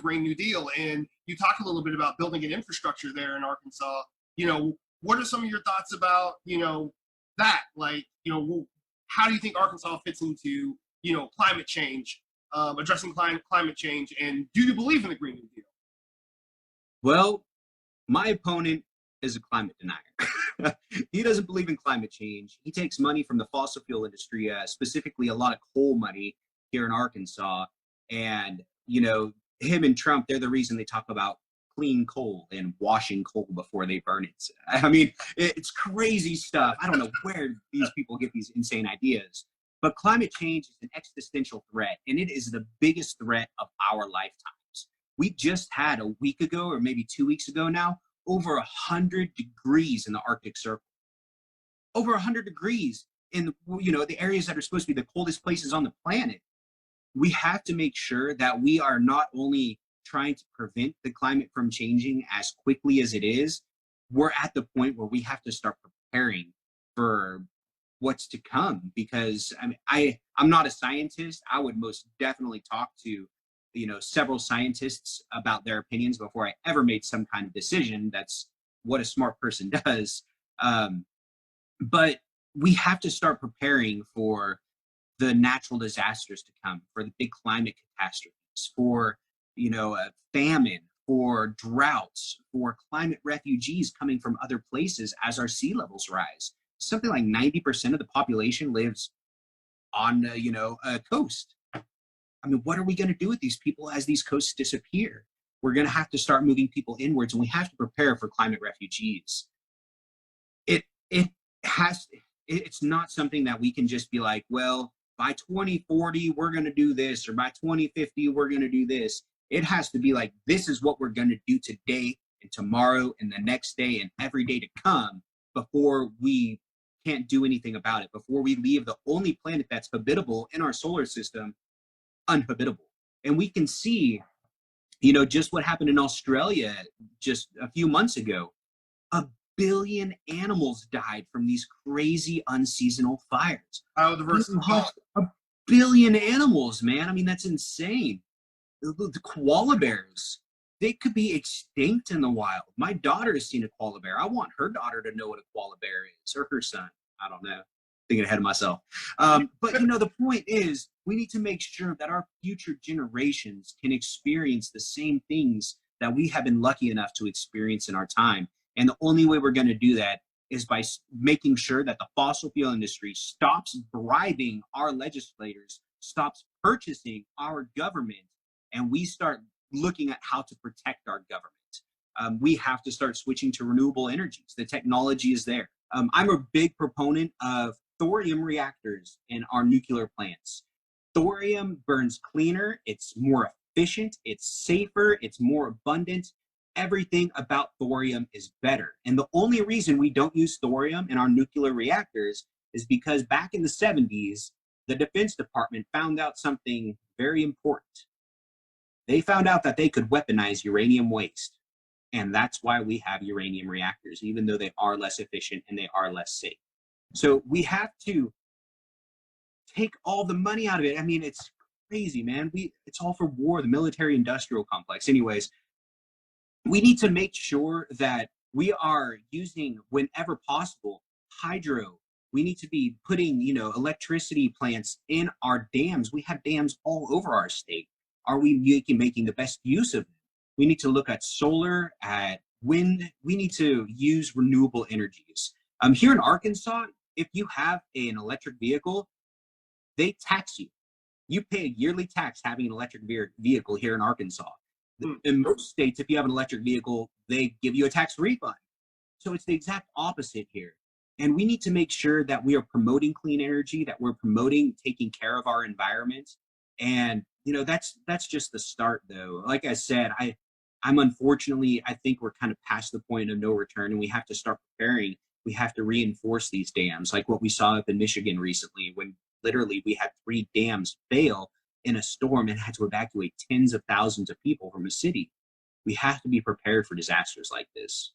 Green New Deal, and you talk a little bit about building an infrastructure there in Arkansas. What are some of your thoughts about that? Like, how do you think Arkansas fits into climate change, addressing climate change, and do you believe in the Green New Deal? Well, my opponent is a climate denier. He doesn't believe in climate change. He takes money from the fossil fuel industry, specifically a lot of coal money here in Arkansas. And, him and Trump, they're the reason they talk about clean coal and washing coal before they burn it. I mean, it's crazy stuff. I don't know where these people get these insane ideas. But climate change is an existential threat, and it is the biggest threat of our lifetimes. We just had a week ago, or maybe 2 weeks ago now, over 100 degrees in the Arctic Circle. Over 100 degrees in the areas that are supposed to be the coldest places on the planet. We have to make sure that we are not only trying to prevent the climate from changing as quickly as it is, we're at the point where we have to start preparing for what's to come. Because I'm not a scientist. I would most definitely talk to several scientists about their opinions before I ever made some kind of decision. That's what a smart person does. But we have to start preparing for the natural disasters to come, for the big climate catastrophes, for famine, for droughts, for climate refugees coming from other places as our sea levels rise. Something like 90% of the population lives on a coast. I mean, what are we going to do with these people as these coasts disappear? We're going to have to start moving people inwards, and we have to prepare for climate refugees. It's not something that we can just be like, well, by 2040, we're going to do this, or by 2050, we're going to do this. It has to be like, this is what we're going to do today and tomorrow and the next day and every day to come before we can't do anything about it, before we leave the only planet that's habitable in our solar system unhabitable. And we can see, just what happened in Australia just a few months ago. 1 billion animals died from these crazy unseasonal fires. Biodiversity. 1 billion animals, man. I mean, that's insane. The koala bears, they could be extinct in the wild. My daughter has seen a koala bear. I want her daughter to know what a koala bear is, or her son. I don't know. Thinking ahead of myself. But the point is, we need to make sure that our future generations can experience the same things that we have been lucky enough to experience in our time. And the only way we're going to do that is by making sure that the fossil fuel industry stops bribing our legislators, stops purchasing our government, and we start looking at how to protect our government. We have to start switching to renewable energies. The technology is there. I'm a big proponent of thorium reactors in our nuclear plants. Thorium burns cleaner, it's more efficient, it's safer, it's more abundant. Everything about thorium is better. And the only reason we don't use thorium in our nuclear reactors is because back in the 70s, the Defense Department found out something very important. They found out that they could weaponize uranium waste. And that's why we have uranium reactors, even though they are less efficient and they are less safe. So we have to take all the money out of it. I mean, it's crazy, man. It's all for war, the military industrial complex. Anyways, we need to make sure that we are using, whenever possible, hydro. We need to be putting, electricity plants in our dams. We have dams all over our state. Are we making the best use of them? We need to look at solar, at wind. We need to use renewable energies. Here in Arkansas, if you have an electric vehicle, they tax you. You pay a yearly tax having an electric vehicle here in Arkansas. In most states, if you have an electric vehicle, they give you a tax refund. So it's the exact opposite here. And we need to make sure that we are promoting clean energy, that we're promoting taking care of our environment. And, that's just the start, though. Like I said, I'm unfortunately, I think we're kind of past the point of no return, and we have to start preparing. We have to reinforce these dams, like what we saw up in Michigan recently, when literally we had 3 dams fail in a storm and had to evacuate tens of thousands of people from a city. We have to be prepared for disasters like this.